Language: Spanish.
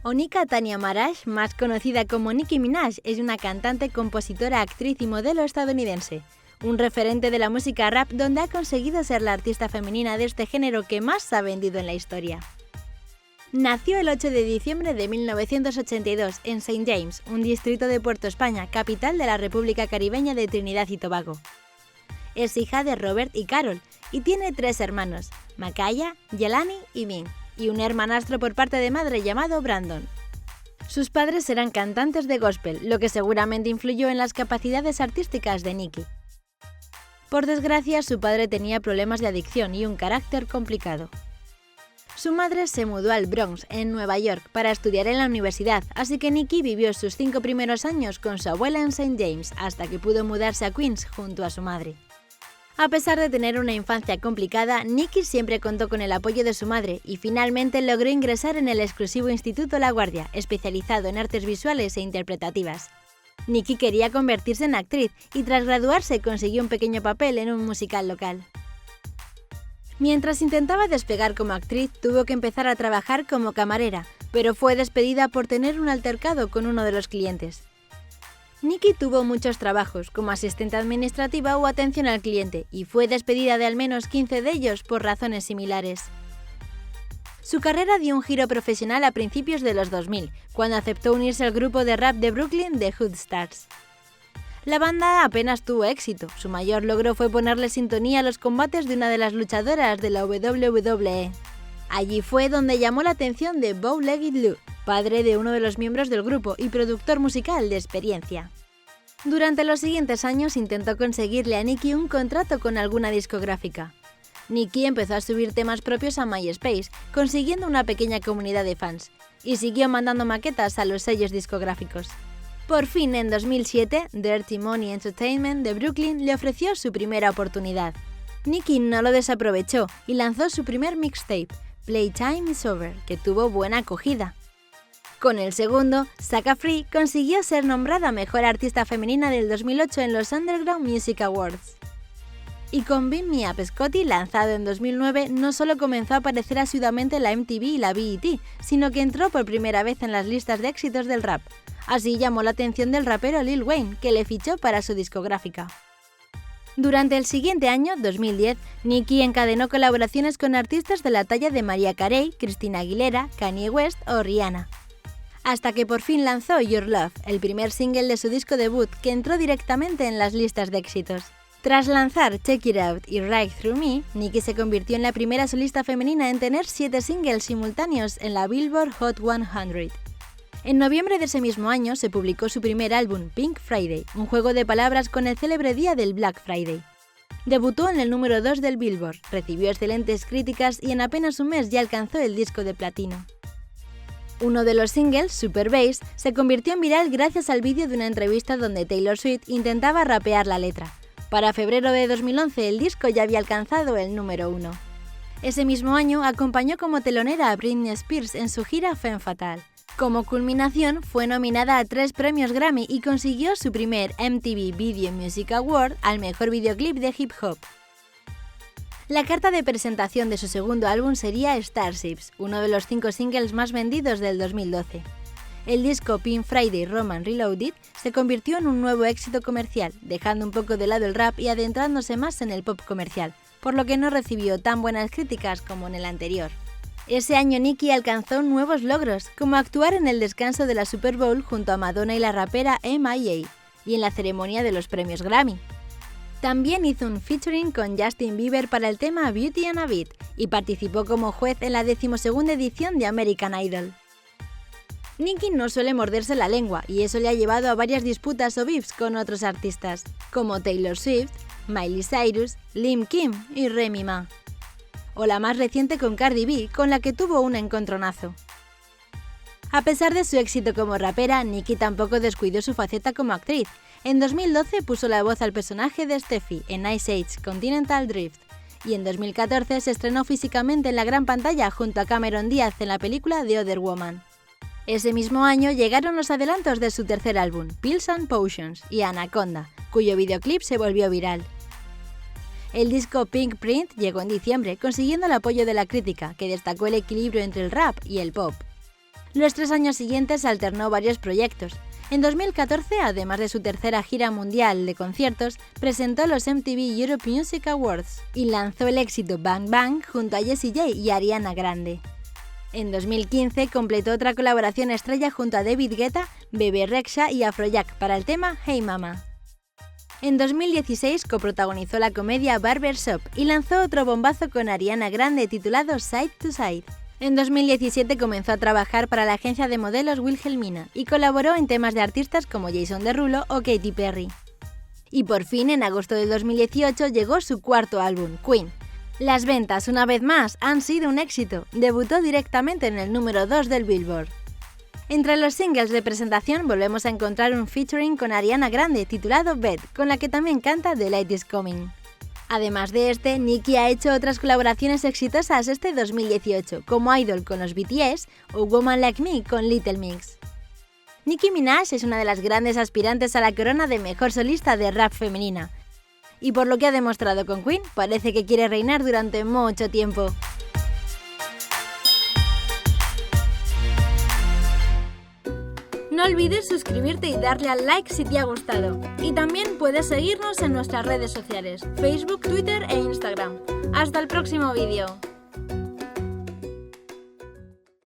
Onika Tanya Maraj, más conocida como Nicki Minaj, es una cantante, compositora, actriz y modelo estadounidense. Un referente de la música rap donde ha conseguido ser la artista femenina de este género que más ha vendido en la historia. Nació el 8 de diciembre de 1982 en St. James, un distrito de Puerto España, capital de la República Caribeña de Trinidad y Tobago. Es hija de Robert y Carol y tiene 3 hermanos, Makaya, Jelani y Ming, y un hermanastro por parte de madre llamado Brandon. Sus padres eran cantantes de gospel, lo que seguramente influyó en las capacidades artísticas de Nicki. Por desgracia, su padre tenía problemas de adicción y un carácter complicado. Su madre se mudó al Bronx, en Nueva York, para estudiar en la universidad, así que Nicki vivió sus 5 primeros años con su abuela en St. James, hasta que pudo mudarse a Queens junto a su madre. A pesar de tener una infancia complicada, Nicki siempre contó con el apoyo de su madre y finalmente logró ingresar en el exclusivo Instituto La Guardia, especializado en artes visuales e interpretativas. Nicki quería convertirse en actriz y tras graduarse consiguió un pequeño papel en un musical local. Mientras intentaba despegar como actriz, tuvo que empezar a trabajar como camarera, pero fue despedida por tener un altercado con uno de los clientes. Nicki tuvo muchos trabajos, como asistente administrativa o atención al cliente, y fue despedida de al menos 15 de ellos por razones similares. Su carrera dio un giro profesional a principios de los 2000, cuando aceptó unirse al grupo de rap de Brooklyn The Hood Stars. La banda apenas tuvo éxito, su mayor logro fue ponerle sintonía a los combates de una de las luchadoras de la WWE. Allí fue donde llamó la atención de Bow-Legged Lou, padre de uno de los miembros del grupo y productor musical de experiencia. Durante los siguientes años intentó conseguirle a Nicki un contrato con alguna discográfica. Nicki empezó a subir temas propios a MySpace, consiguiendo una pequeña comunidad de fans, y siguió mandando maquetas a los sellos discográficos. Por fin, en 2007, Dirty Money Entertainment de Brooklyn le ofreció su primera oportunidad. Nicki no lo desaprovechó y lanzó su primer mixtape, Playtime is Over, que tuvo buena acogida. Con el segundo, Saka Free, consiguió ser nombrada Mejor Artista Femenina del 2008 en los Underground Music Awards. Y con Beam Me Up Scotty, lanzado en 2009, no solo comenzó a aparecer asiduamente en la MTV y la BET, sino que entró por primera vez en las listas de éxitos del rap. Así llamó la atención del rapero Lil Wayne, que le fichó para su discográfica. Durante el siguiente año, 2010, Nicki encadenó colaboraciones con artistas de la talla de Mariah Carey, Christina Aguilera, Kanye West o Rihanna. Hasta que por fin lanzó Your Love, el primer single de su disco debut que entró directamente en las listas de éxitos. Tras lanzar Check It Out y Right Through Me, Nicki se convirtió en la primera solista femenina en tener 7 singles simultáneos en la Billboard Hot 100. En noviembre de ese mismo año se publicó su primer álbum, Pink Friday, un juego de palabras con el célebre día del Black Friday. Debutó en el número 2 del Billboard, recibió excelentes críticas y en apenas un mes ya alcanzó el disco de platino. Uno de los singles, Super Bass, se convirtió en viral gracias al vídeo de una entrevista donde Taylor Swift intentaba rapear la letra. Para febrero de 2011 el disco ya había alcanzado el número 1. Ese mismo año acompañó como telonera a Britney Spears en su gira Femme Fatale. Como culminación, fue nominada a 3 premios Grammy y consiguió su primer MTV Video Music Award al mejor videoclip de hip hop. La carta de presentación de su segundo álbum sería Starships, uno de los 5 singles más vendidos del 2012. El disco Pink Friday Roman Reloaded se convirtió en un nuevo éxito comercial, dejando un poco de lado el rap y adentrándose más en el pop comercial, por lo que no recibió tan buenas críticas como en el anterior. Ese año Nicki alcanzó nuevos logros, como actuar en el descanso de la Super Bowl junto a Madonna y la rapera M.I.A. y en la ceremonia de los premios Grammy. También hizo un featuring con Justin Bieber para el tema Beauty and a Beat y participó como juez en la 12ª edición de American Idol. Nicki no suele morderse la lengua y eso le ha llevado a varias disputas o beefs con otros artistas, como Taylor Swift, Miley Cyrus, Lim Kim y Remy Ma. O la más reciente con Cardi B, con la que tuvo un encontronazo. A pesar de su éxito como rapera, Nicki tampoco descuidó su faceta como actriz. En 2012 puso la voz al personaje de Steffi en Ice Age Continental Drift, y en 2014 se estrenó físicamente en la gran pantalla junto a Cameron Diaz en la película The Other Woman. Ese mismo año llegaron los adelantos de su tercer álbum, Pills and Potions, y Anaconda, cuyo videoclip se volvió viral. El disco Pink Print llegó en diciembre, consiguiendo el apoyo de la crítica, que destacó el equilibrio entre el rap y el pop. Los 3 años siguientes alternó varios proyectos. En 2014, además de su tercera gira mundial de conciertos, presentó los MTV Europe Music Awards y lanzó el éxito Bang Bang junto a Jessie J y Ariana Grande. En 2015 completó otra colaboración estrella junto a David Guetta, Bebe Rexha y Afrojack para el tema Hey Mama. En 2016 coprotagonizó la comedia Barbershop y lanzó otro bombazo con Ariana Grande titulado Side to Side. En 2017 comenzó a trabajar para la agencia de modelos Wilhelmina y colaboró en temas de artistas como Jason Derulo o Katy Perry. Y por fin, en agosto de 2018 llegó su cuarto álbum, Queen. Las ventas, una vez más, han sido un éxito. Debutó directamente en el número 2 del Billboard. Entre los singles de presentación volvemos a encontrar un featuring con Ariana Grande titulado Bed, con la que también canta The Light Is Coming. Además de este, Nicki ha hecho otras colaboraciones exitosas este 2018, como Idol con los BTS o Woman Like Me con Little Mix. Nicki Minaj es una de las grandes aspirantes a la corona de mejor solista de rap femenina. Y por lo que ha demostrado con Queen, parece que quiere reinar durante mucho tiempo. No olvides suscribirte y darle al like si te ha gustado. Y también puedes seguirnos en nuestras redes sociales, Facebook, Twitter e Instagram. ¡Hasta el próximo vídeo!